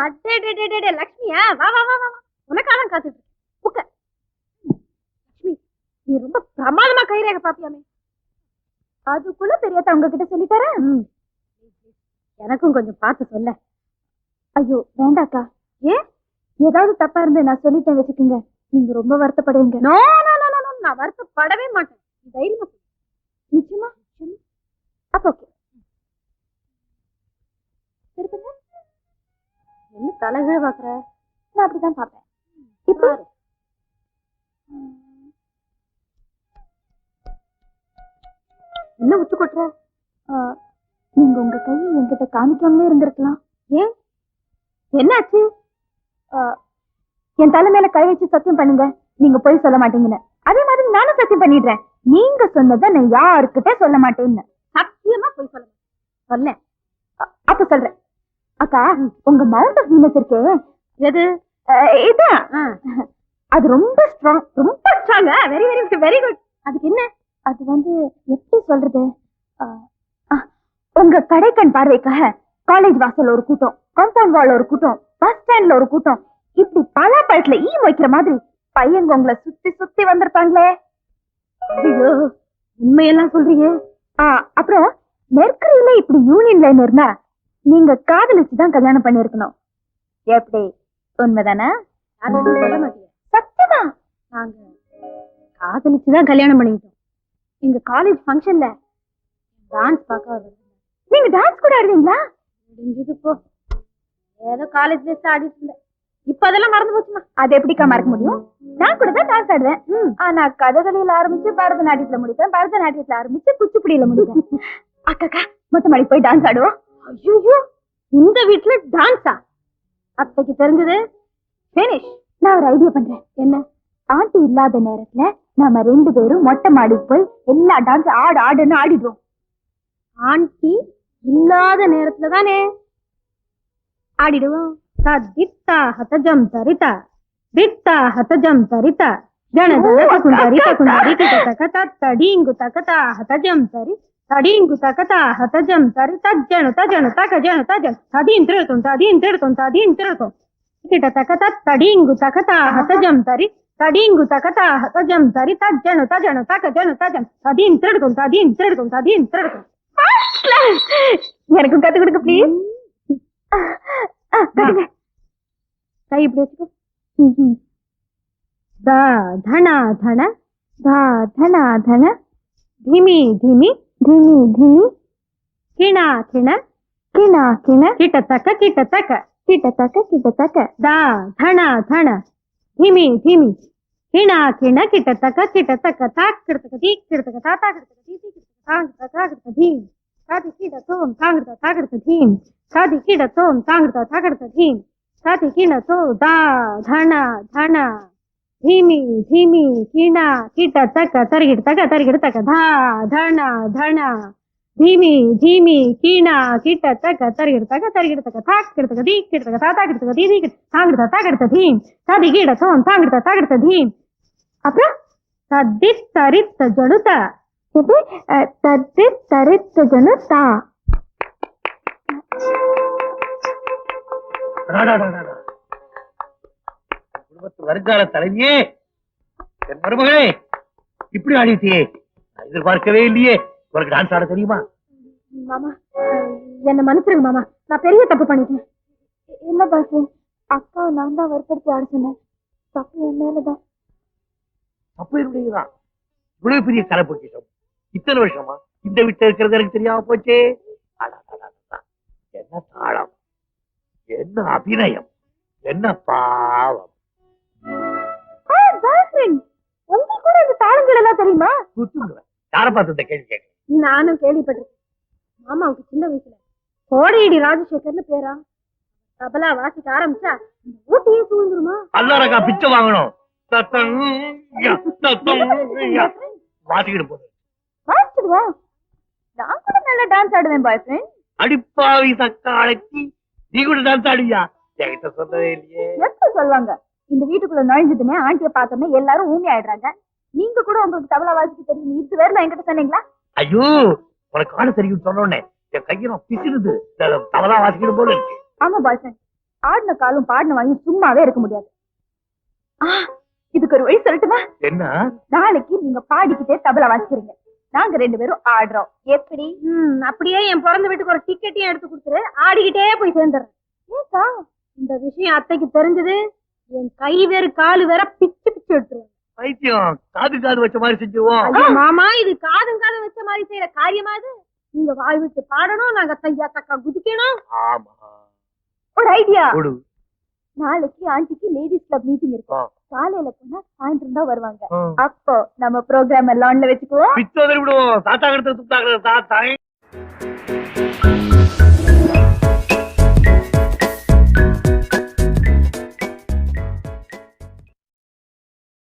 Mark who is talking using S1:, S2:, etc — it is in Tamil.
S1: லட்சுமியா வா வா வா வா உனக்கான காத்துட்டு உட்கார். லட்சுமி நீ ரொம்ப பிரமாதமா கைரேக பாப்பியாமே. அதுக்குள்ள பெரியதா உங்ககிட்ட சொல்லித்தரேன். எனக்கும் கொஞ்சம் பார்த்து சொல்ல. ஐயோ வேண்டாக்கா. ஏன் ஏதாவது தப்பா இருந்து நான் சொல்லிட்டேன் வச்சுக்கோங்க, நீங்க ரொம்ப வருத்தப்படுவீங்க. நான் வருத்தப்படவே மாட்டேன். தைரியமா நிச்சயமா. அப்ப ஓகே. திருப்பங்க என்ன தலைகீழ பாக்குற? நான் அப்படிதான் பாப்பேன். இப்போ என்ன உச்சு கொட்டுற? நீங்க உங்க கையை என்கிட்ட காமிக்காமலே இருந்திருக்கலாம். ஏன் என்னாச்சு? என் தலை மேல கை வச்சு சத்தியம் பண்ணுங்க, நீங்க போய் சொல்ல மாட்டீங்கன்னு. அதே மாதிரி நானும் சத்தியம் பண்ணிடுறேன், நீங்க சொன்னதை நான் யாருக்கிட்ட சொல்ல மாட்டேன்னு. சத்தியமா போய் சொல்ல சொல்ல. அப்ப சொல்றேன். அக்கா உங்க மவுண்ட் ஆஃப் வீனஸ் இருக்கே, எது? இதான். அது ரொம்ப ஸ்ட்ராங், ரொம்ப strong. Very very very good. அதுக்கு என்ன? அது வந்து எப்படி சொல்றது, உங்க கடைக்கண் பார்வைக்காக காலேஜ் வாசல்ல ஒரு கூட்டம், காம்பவுண்ட் வால்ல ஒரு கூட்டம், பஸ் ஸ்டாண்ட்ல ஒரு கூட்டம், இப்படி பல பழத்துல ஈ வைக்கிற மாதிரி பையங்க உங்களை சுத்தி சுத்தி வந்திருப்பாங்களே. ஐயோ உண்மையெல்லாம் சொல்றீங்க. அப்புறம் மெர்க்கரியில இப்படி யூனியன் லைன் இருந்தா நீங்க காதலிச்சுதான் கல்யாணம் பண்ணிருக்கணும். எப்படி உண்மைதானே? சொல்ல மாட்டீங்க. சத்தியமா நாங்க காதலிச்சுதான் கல்யாணம் பண்ணிக்கிட்டோம். எங்க காலேஜ் ஃபங்க்ஷன்ல டான்ஸ் பார்க்க வருது. நீங்க டான்ஸ் கூட ஆடுவீங்களா? முடிஞ்சது போ, ஏதோ காலேஜ் டேஸ்ல ஆடிட்டு இருந்தேன். இப்ப அதெல்லாம் மறந்து போச்சுமா. அது எப்படிக்கா மறக்க முடியும்? நான் கூட தான் டான்ஸ் ஆடுவேன். ஆனா கதகளியில ஆரம்பிச்சு பரதநாட்டியத்துல முடிப்பேன், பரதநாட்டியத்துல ஆரம்பிச்சு குச்சிப்புடியில முடிப்பேன். அக்காக்கா மொட்டை மாடி போய் டான்ஸ் ஆடுவோம். ஐயோ இந்த வீட்டுல டான்ஸா? அத்தைக்கு தெரிஞ்சது பினிஷ். நான் ஒரு ஐடியா பண்றேன். என்ன? ஆண்டி இல்லாத நேரத்துல நாம 2 பேரும் மொட்டை மாடிக்கு போய் எல்லா டான்ஸ் ஆடுன்னு ஆடிடுவோம். ஆண்டி இல்லாத நேரத்துல தானே ஆடிடுவோம். தித்தா ஹதஜம் தரிதா தித்தா ஹதஜம் தரிதா ஜனதன குந்தரி குந்தரி தகதா தடிங்கு தகதா ஹதஜம் தரி தடிங்கு தகதா ஹதஜம் தரி தஜ்ஜனு தஜனு தகஜனு தஜன் ததீன் திரதும் ததீன் திரதும் ததீன் திரதும் கிட்ட தகதா தடிங்கு தகதா ஹதஜம் தரி தடிங்கு தகதா ஹதஜம் தரி தஜ்ஜனு தஜனு தகஜனு தஜன் ததீன் திரதும் ததீன் திரதும் ததீன் திரதும். எனக்கு கத்து கொடுக்க ப்ளீஸ். கை இப்படி வச்சுக்கோ. த தன தன த தன தன धीमी धीमी धीमी धीमी किणा किण किणा किण किटतक किटतक किटतक किटतक दा धन धन धीमी धीमी किणा किण किटतक किटतक ताक किटतक दी किटतक ताता किटतक दी किटतक तांग तागड़त धीम सादी किडतोम तांगड़त तागड़त धीम सादी किडतोम तांगड़त तागड़त धीम सादी किणतो दा धन धन धीमी धीमी किणा किटतक तरगिड़तक तरगिड़तक धा धन धन धीमी धीमी किणा किटतक तरगिड़तक तरगिड़तक ताक किटतक दी किटतक ताता किटतक दी दी तांगड़त तागड़त धीम सादी किडतोम तांगड़त तागड़त धीम அப்புறம் தத்தித் தரித் ஜனுதா தத்தித் தரித் ஜனுதா.
S2: குடும்பத்து வருங்கால தலைவியே, என் மருமகளே, இப்படி ஆடிட்டியே, நான் எதிர்பார்க்கவே இல்லையே. உனக்கு டான்ஸ் ஆட தெரியுமா?
S1: மாமா என்ன மன்னிச்சிருங்க மாமா, நான் பெரிய தப்பு பண்ணிட்டேன். இல்ல பாஸ், அக்கா நான் தான் வற்படுத்தி ஆட சொன்னேன். தப்பு என் மேலதான்.
S2: அப்ப என்னுடையதான். இவ்வளவு பெரிய கலை பொக்கிஷம் இத்தனை வருஷமா இந்த வீட்டுல இருக்கிறது எனக்கு தெரியாம போச்சே. என்ன தாளம், என்ன அபிநயம், என்ன பாவம்.
S1: உங்களுக்கு கூட இந்த தாளங்கள் எல்லாம் தெரியுமா?
S2: யார பார்த்து இந்த கேள்வி கேட்க?
S1: நானும் கேள்விப்பட்டிருக்கேன். மாமாவுக்கு சின்ன வயசுல கோடையடி ராஜசேகர்னு பேரா. தபலா வாசிக்க ஆரம்பிச்சா ஊட்டியே சூழ்ந்துருமா?
S2: அல்லறக்கா பிச்சை வாங்கணும். வாசிக்கிட்டு போகுது.
S1: வாசிடுவா. நான் கூட நல்லா டான்ஸ் ஆடுவேன் பாய் ஃப்ரெண்ட்.
S2: அடிப்பாவி சக்காளைக்கு நீ கூட டான்ஸ் ஆடுவியா? என்கிட்ட சொல்லவே இல்லையே.
S1: எப்படி சொல்லுவாங்க? இந்த வீட்டுக்குள்ள நுழைஞ்சதுமே ஆண்டிய பார்த்தோன்னே எல்லாரும் ஊமி ஆயிடுறாங்க. நீங்க கூட உங்களுக்கு தபலா வாசிக்க தெரியும், இது வேற என்கிட்ட சொன்னீங்களா?
S2: ஐயோ, உனக்கு ஆடு தெரியும் சொன்னோன்னே என் கையை பிசிடுது. தபலா வாசிக்கணும் போல இருக்கு.
S1: ஆமா பாய் ஃப்ரெண்ட், ஆடின காலும் பாடின வாயும் சும்மாவே இருக்க முடியாது. இதுக்கு ஒரு வழி சொல்லட்டுமா?
S2: என்ன?
S1: நாளைக்கு நீங்க பாடிக்கிட்டே தபலா வாசிக்கிறீங்க, நாங்க 2 பேரும் ஆடுறோம். எப்படி? அப்படியே என் பிறந்த வீட்டுக்கு ஒரு டிக்கெட்டையும் எடுத்து கொடுத்துரு, ஆடிக்கிட்டே போய் சேர்ந்துடுறேன். ஏக்கா, இந்த விஷயம் அத்தைக்கு தெரிஞ்சது என் கை வேறு காலு வேற பிச்சு பிச்சு எடுத்துருவேன்.
S2: பைத்தியம், காது காது வச்ச மாதிரி செஞ்சுருவோம்.
S1: மாமா, இது காதும் காதும் வச்ச மாதிரி செய்யற காரியமா இது? நீங்க வாய் விட்டு பாடணும், நாங்க தையா தக்கா குதிக்கணும்.
S2: ஆமா,
S1: ஒரு ஐடியா.
S2: கொடு.
S1: நாளைக்கு ஆண்டிக்கு லேடிஸ் கிளப் மீட்டிங் இருக்கு. காலையில போனா சாயந்தரம் தான் வருவாங்க.
S2: ஆ.
S1: அப்போ நம்ம ப்ரோக்ராம் எல்லாம் விட்டுக்குவோம்.
S2: பிச்சோதரி விடுவோம். தாத்தா கிட்ட தாத்தா